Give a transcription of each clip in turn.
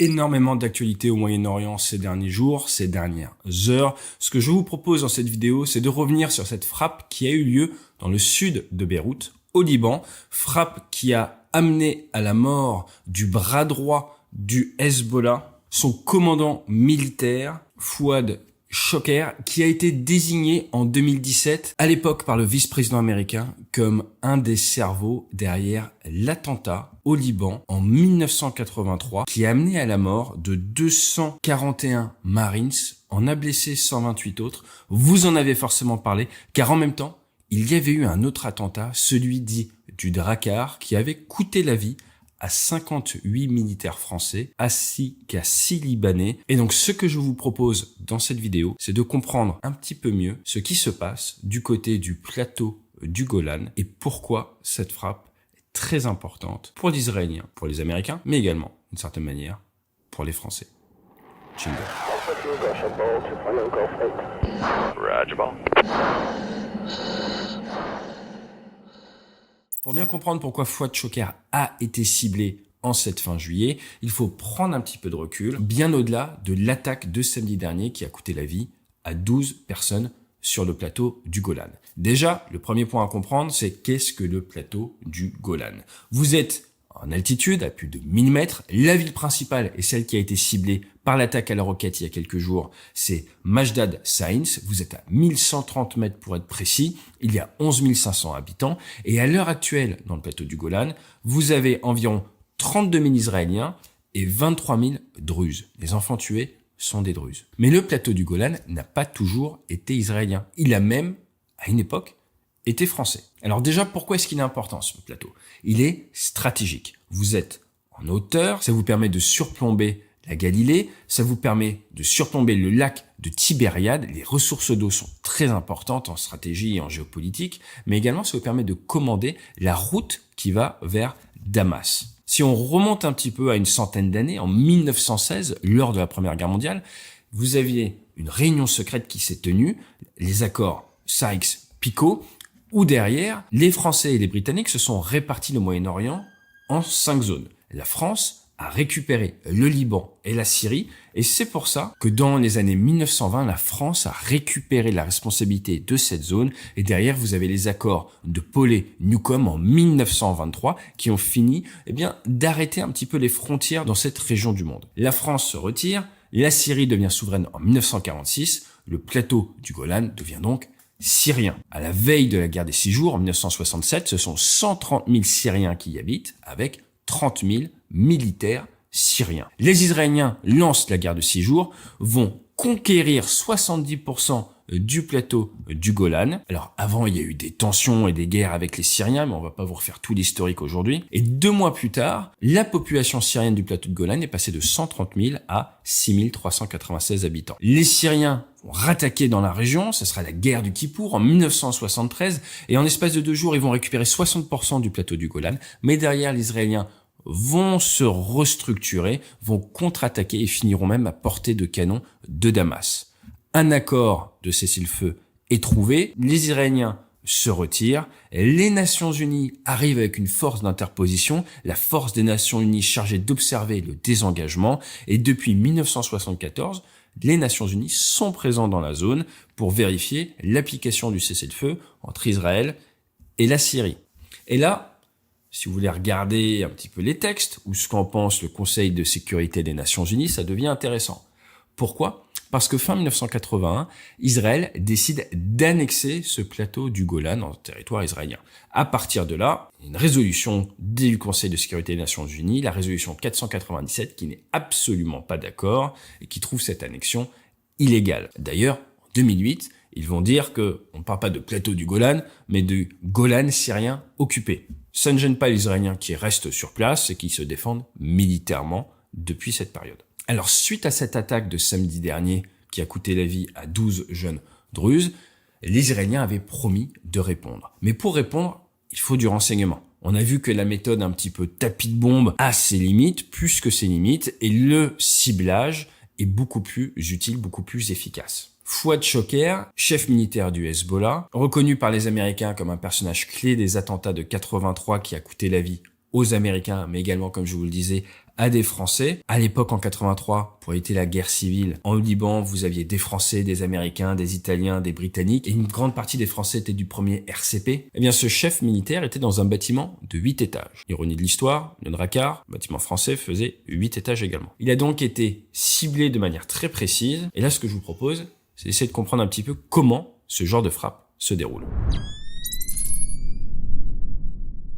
Énormément d'actualités au Moyen-Orient ces derniers jours, ces dernières heures. Ce que je vous propose dans cette vidéo, c'est de revenir sur cette frappe qui a eu lieu dans le sud de Beyrouth, au Liban. Frappe qui a amené à la mort du bras droit du Hezbollah, son commandant militaire, Fouad Choker, qui a été désigné en 2017, à l'époque par le vice-président américain, comme un des cerveaux derrière l'attentat au Liban en 1983, qui a amené à la mort de 241 Marines, en a blessé 128 autres. Vous en avez forcément parlé, car en même temps, il y avait eu un autre attentat, celui dit du Drakkar, qui avait coûté la vie à 58 militaires français, ainsi qu'à 6 Libanais. Et donc ce que je vous propose dans cette vidéo, c'est de comprendre un petit peu mieux ce qui se passe du côté du plateau du Golan et pourquoi cette frappe est très importante pour les Israéliens, pour les Américains, mais également, d'une certaine manière, pour les Français. Jingle. Pour bien comprendre pourquoi Fouad Choker a été ciblé en cette fin juillet, il faut prendre un petit peu de recul, bien au-delà de l'attaque de samedi dernier qui a coûté la vie à 12 personnes sur le plateau du Golan. Déjà, le premier point à comprendre, c'est qu'est-ce que le plateau du Golan? Vous êtes en altitude, à plus de 1000 mètres. La ville principale est celle qui a été ciblée par l'attaque à la roquette il y a quelques jours. C'est Majdad Saïns. Vous êtes à 1130 mètres pour être précis. Il y a 11 500 habitants. Et à l'heure actuelle, dans le plateau du Golan, vous avez environ 32 000 Israéliens et 23 000 Druzes. Les enfants tués sont des Druzes. Mais le plateau du Golan n'a pas toujours été israélien. Il a même, à une époque, était français. Alors déjà, pourquoi est-ce qu'il est important ce plateau? Il est stratégique. Vous êtes en hauteur, ça vous permet de surplomber la Galilée, ça vous permet de surplomber le lac de Tibériade. Les ressources d'eau sont très importantes en stratégie et en géopolitique, mais également ça vous permet de commander la route qui va vers Damas. Si on remonte un petit peu à une centaine d'années, en 1916, lors de la Première Guerre mondiale, vous aviez une réunion secrète qui s'est tenue, les accords Sykes-Picot, où derrière, les Français et les Britanniques se sont répartis le Moyen-Orient en 5 zones. La France a récupéré le Liban et la Syrie, et c'est pour ça que dans les années 1920, la France a récupéré la responsabilité de cette zone, et derrière, vous avez les accords de Paulet-Newcombe en 1923, qui ont fini, d'arrêter un petit peu les frontières dans cette région du monde. La France se retire, la Syrie devient souveraine en 1946, le plateau du Golan devient donc Syriens. À la veille de la guerre des 6 jours, en 1967, ce sont 130 000 Syriens qui y habitent, avec 30 000 militaires syriens. Les Israéliens lancent la guerre de 6 jours, vont conquérir 70% du plateau du Golan. Alors avant, il y a eu des tensions et des guerres avec les Syriens, mais on va pas vous refaire tout l'historique aujourd'hui. Et 2 mois plus tard, la population syrienne du plateau de Golan est passée de 130 000 à 6 396 habitants. Les Syriens vont rattaquer dans la région, ce sera la guerre du Kippour en 1973, et en espace de 2 jours, ils vont récupérer 60% du plateau du Golan, mais derrière, les Israéliens vont se restructurer, vont contre-attaquer et finiront même à portée de canon de Damas. Un accord de cessez-le-feu est trouvé, les Israéliens se retirent, les Nations Unies arrivent avec une force d'interposition, la force des Nations Unies chargée d'observer le désengagement, et depuis 1974, les Nations Unies sont présentes dans la zone pour vérifier l'application du cessez-le-feu entre Israël et la Syrie. Et là, si vous voulez regarder un petit peu les textes ou ce qu'en pense le Conseil de sécurité des Nations Unies, ça devient intéressant. Pourquoi ? Parce que fin 1981, Israël décide d'annexer ce plateau du Golan en territoire israélien. À partir de là, une résolution du Conseil de sécurité des Nations Unies, la résolution 497, qui n'est absolument pas d'accord et qui trouve cette annexion illégale. D'ailleurs, en 2008, ils vont dire que on ne parle pas de plateau du Golan, mais du Golan syrien occupé. Ça ne gêne pas les Israéliens qui restent sur place et qui se défendent militairement depuis cette période. Alors, suite à cette attaque de samedi dernier qui a coûté la vie à 12 jeunes Druzes, les Israéliens avaient promis de répondre. Mais pour répondre, il faut du renseignement. On a vu que la méthode un petit peu tapis de bombe a ses limites, plus que ses limites, et le ciblage est beaucoup plus utile, beaucoup plus efficace. Fouad Choker, chef militaire du Hezbollah, reconnu par les Américains comme un personnage clé des attentats de 83 qui a coûté la vie aux Américains, mais également, comme je vous le disais, à des Français. À l'époque, en 83, pour éviter la guerre civile, en Liban, vous aviez des Français, des Américains, des Italiens, des Britanniques, et une grande partie des Français étaient du premier RCP. Eh bien, ce chef militaire était dans un bâtiment de 8 étages. Ironie de l'histoire, le Drakkar, bâtiment français, faisait 8 étages également. Il a donc été ciblé de manière très précise, et là, ce que je vous propose, c'est d'essayer de comprendre un petit peu comment ce genre de frappe se déroule.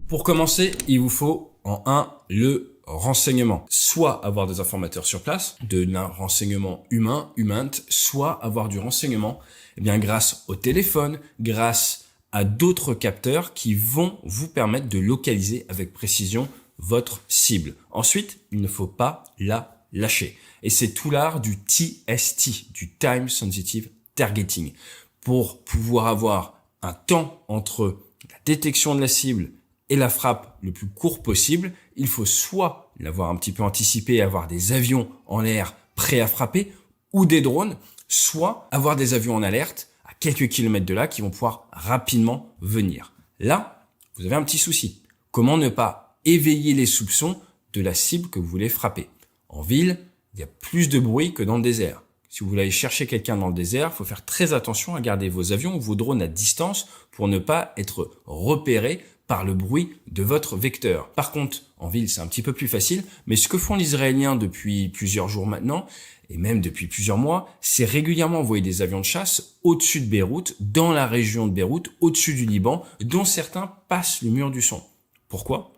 Pour commencer, il vous faut en un le renseignement. Soit avoir des informateurs sur place, de renseignement humain, soit avoir du renseignement grâce au téléphone, grâce à d'autres capteurs qui vont vous permettre de localiser avec précision votre cible. Ensuite, il ne faut pas la lâcher. Et c'est tout l'art du TST, du Time Sensitive Targeting. Pour pouvoir avoir un temps entre la détection de la cible et la frappe le plus court possible, il faut soit l'avoir un petit peu anticipé, avoir des avions en l'air prêts à frapper, ou des drones, soit avoir des avions en alerte à quelques kilomètres de là qui vont pouvoir rapidement venir. Là, vous avez un petit souci. Comment ne pas éveiller les soupçons de la cible que vous voulez frapper? En ville, il y a plus de bruit que dans le désert. Si vous voulez aller chercher quelqu'un dans le désert, il faut faire très attention à garder vos avions ou vos drones à distance pour ne pas être repéré par le bruit de votre vecteur. Par contre, en ville, c'est un petit peu plus facile, mais ce que font les Israéliens depuis plusieurs jours maintenant, et même depuis plusieurs mois, c'est régulièrement envoyer des avions de chasse au-dessus de Beyrouth, dans la région de Beyrouth, au-dessus du Liban, dont certains passent le mur du son. Pourquoi?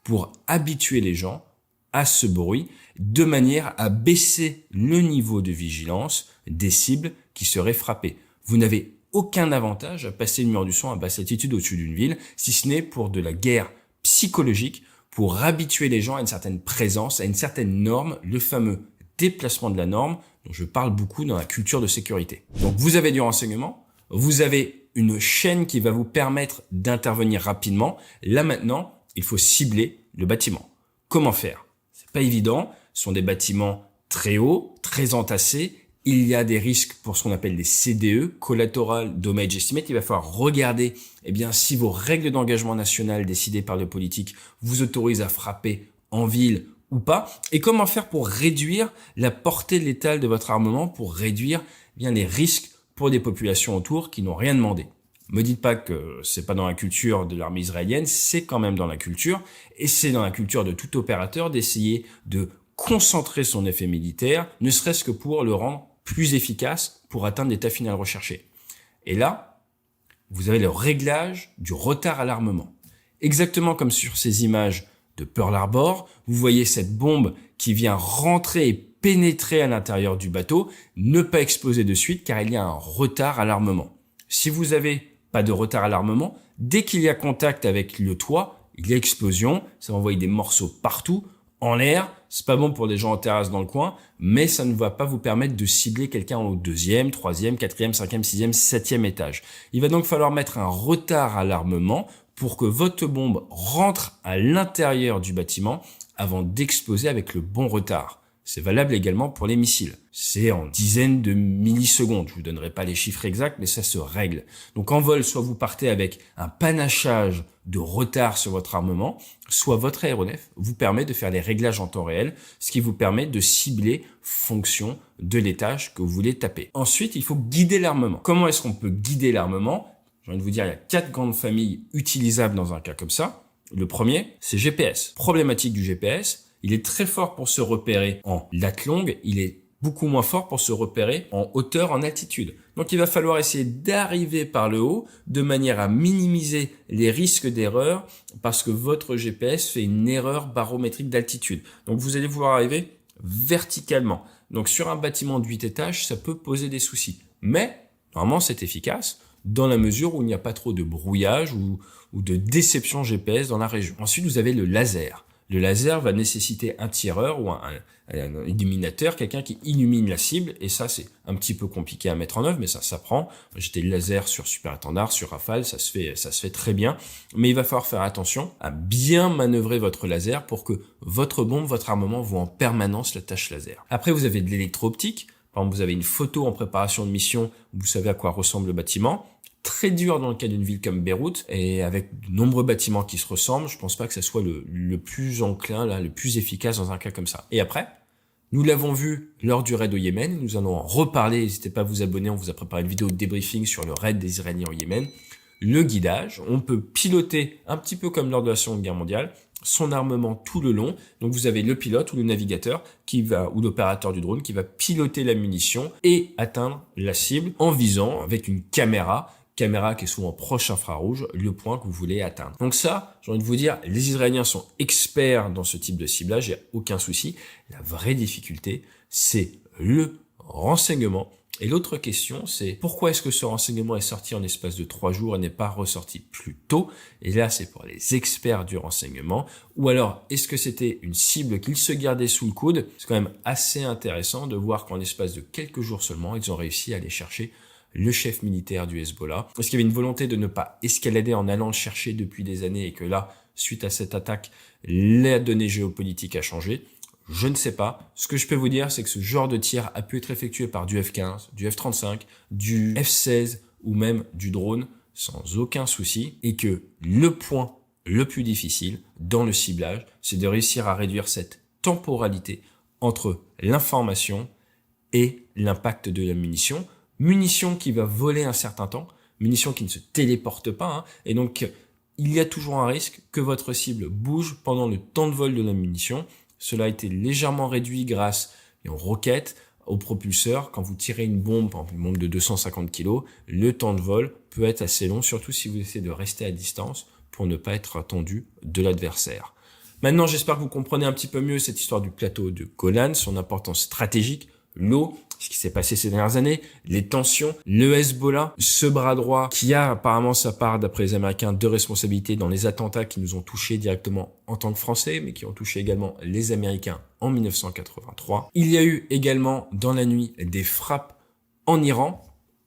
Pour habituer les gens à ce bruit, de manière à baisser le niveau de vigilance des cibles qui seraient frappées. Vous n'avez aucun avantage à passer le mur du son à basse altitude au-dessus d'une ville, si ce n'est pour de la guerre psychologique, pour habituer les gens à une certaine présence, à une certaine norme, le fameux déplacement de la norme, dont je parle beaucoup dans la culture de sécurité. Donc vous avez du renseignement, vous avez une chaîne qui va vous permettre d'intervenir rapidement. Là maintenant, il faut cibler le bâtiment. Comment faire? C'est pas évident, ce sont des bâtiments très hauts, très entassés. Il y a des risques pour ce qu'on appelle des CDE, Collateral Damage Estimate. Il va falloir regarder si vos règles d'engagement national décidées par le politique vous autorisent à frapper en ville ou pas. Et comment faire pour réduire la portée létale de votre armement, pour réduire les risques pour des populations autour qui n'ont rien demandé. Me dites pas que c'est pas dans la culture de l'armée israélienne, c'est quand même dans la culture. Et c'est dans la culture de tout opérateur d'essayer de concentrer son effet militaire, ne serait-ce que pour le rendre plus efficace pour atteindre l'état final recherché. Et là, vous avez le réglage du retard à l'armement. Exactement comme sur ces images de Pearl Harbor, vous voyez cette bombe qui vient rentrer et pénétrer à l'intérieur du bateau, ne pas exploser de suite car il y a un retard à l'armement. Si vous n'avez pas de retard à l'armement, dès qu'il y a contact avec le toit, il y a explosion, ça va envoyer des morceaux partout, en l'air. C'est pas bon pour des gens en terrasse dans le coin, mais ça ne va pas vous permettre de cibler quelqu'un au 2e, 3e, 4e, 5e, 6e, 7e étage. Il va donc falloir mettre un retard à l'armement pour que votre bombe rentre à l'intérieur du bâtiment avant d'exploser avec le bon retard. C'est valable également pour les missiles. C'est en dizaines de millisecondes. Je vous donnerai pas les chiffres exacts, mais ça se règle. Donc en vol, soit vous partez avec un panachage de retard sur votre armement, soit votre aéronef vous permet de faire les réglages en temps réel, ce qui vous permet de cibler fonction de l'étage que vous voulez taper. Ensuite, il faut guider l'armement. Comment est-ce qu'on peut guider l'armement? J'ai envie de vous dire, il y a 4 grandes familles utilisables dans un cas comme ça. Le premier, c'est GPS. Problématique du GPS, il est très fort pour se repérer en latte longue, il est beaucoup moins fort pour se repérer en hauteur, en altitude. Donc il va falloir essayer d'arriver par le haut de manière à minimiser les risques d'erreur parce que votre GPS fait une erreur barométrique d'altitude. Donc vous allez vouloir arriver verticalement. Donc sur un bâtiment de 8 étages, ça peut poser des soucis. Mais normalement c'est efficace dans la mesure où il n'y a pas trop de brouillage ou de déception GPS dans la région. Ensuite vous avez le laser. Le laser va nécessiter un tireur ou un illuminateur, quelqu'un qui illumine la cible. Et ça, c'est un petit peu compliqué à mettre en œuvre, mais ça s'apprend. J'étais laser sur Super Étendard, sur Rafale, ça se fait très bien. Mais il va falloir faire attention à bien manœuvrer votre laser pour que votre bombe, votre armement voit en permanence la tâche laser. Après, vous avez de l'électro-optique. Par exemple, vous avez une photo en préparation de mission, vous savez à quoi ressemble le bâtiment. très dur dans le cas d'une ville comme Beyrouth, et avec de nombreux bâtiments qui se ressemblent, je pense pas que ça soit le plus enclin, là, le plus efficace dans un cas comme ça. Et après, nous l'avons vu lors du raid au Yémen, nous allons en reparler, n'hésitez pas à vous abonner, on vous a préparé une vidéo de débriefing sur le raid des Iraniens au Yémen. Le guidage, on peut piloter un petit peu comme lors de la Seconde Guerre mondiale, son armement tout le long. Donc vous avez le pilote ou le navigateur ou l'opérateur du drone qui va piloter la munition et atteindre la cible en visant avec une caméra qui est souvent proche infrarouge, le point que vous voulez atteindre. Donc ça, j'ai envie de vous dire, les Israéliens sont experts dans ce type de ciblage, il n'y a aucun souci. La vraie difficulté, c'est le renseignement. Et l'autre question, c'est pourquoi est-ce que ce renseignement est sorti en espace de 3 jours et n'est pas ressorti plus tôt? Et là, c'est pour les experts du renseignement. Ou alors, est-ce que c'était une cible qu'ils se gardaient sous le coude? C'est quand même assez intéressant de voir qu'en espace de quelques jours seulement, ils ont réussi à aller chercher le chef militaire du Hezbollah. Est-ce qu'il y avait une volonté de ne pas escalader en allant le chercher depuis des années et que là, suite à cette attaque, la donnée géopolitique a changé? Je ne sais pas. Ce que je peux vous dire, c'est que ce genre de tir a pu être effectué par du F-15, du F-35, du F-16 ou même du drone sans aucun souci et que le point le plus difficile dans le ciblage, c'est de réussir à réduire cette temporalité entre l'information et l'impact de la munition. Munition qui va voler un certain temps, munition qui ne se téléporte pas, hein, et donc il y a toujours un risque que votre cible bouge pendant le temps de vol de la munition. Cela a été légèrement réduit grâce aux roquettes, aux propulseurs. Quand vous tirez une bombe, par exemple une bombe de 250 kg, le temps de vol peut être assez long, surtout si vous essayez de rester à distance pour ne pas être attendu de l'adversaire. Maintenant, j'espère que vous comprenez un petit peu mieux cette histoire du plateau de Golan, son importance stratégique, l'eau, ce qui s'est passé ces dernières années, les tensions, le Hezbollah, ce bras droit qui a apparemment sa part, d'après les Américains, de responsabilité dans les attentats qui nous ont touchés directement en tant que Français, mais qui ont touché également les Américains en 1983. Il y a eu également dans la nuit des frappes en Iran.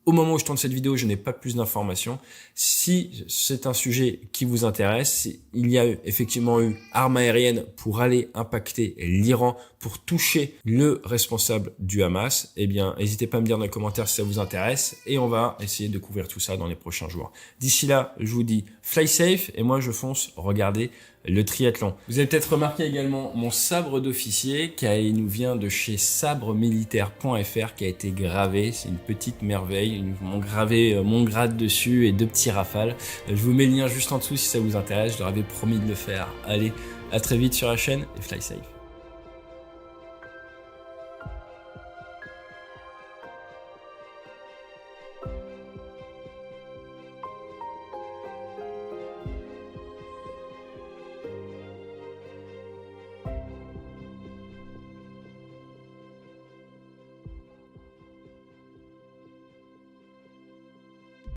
Au moment où je tourne cette vidéo, je n'ai pas plus d'informations. Si c'est un sujet qui vous intéresse, il y a effectivement eu armes aériennes pour aller impacter l'Iran, pour toucher le responsable du Hamas, eh bien, n'hésitez pas à me dire dans les commentaires si ça vous intéresse et on va essayer de couvrir tout ça dans les prochains jours. D'ici là, je vous dis fly safe et moi je fonce regarder le triathlon. Vous avez peut-être remarqué également mon sabre d'officier qui nous vient de chez sabremilitaire.fr qui a été gravé. C'est une petite merveille. Ils m'ont gravé mon grade dessus et 2 petits rafales. Je vous mets le lien juste en dessous si ça vous intéresse. Je leur avais promis de le faire. Allez, à très vite sur la chaîne et fly safe.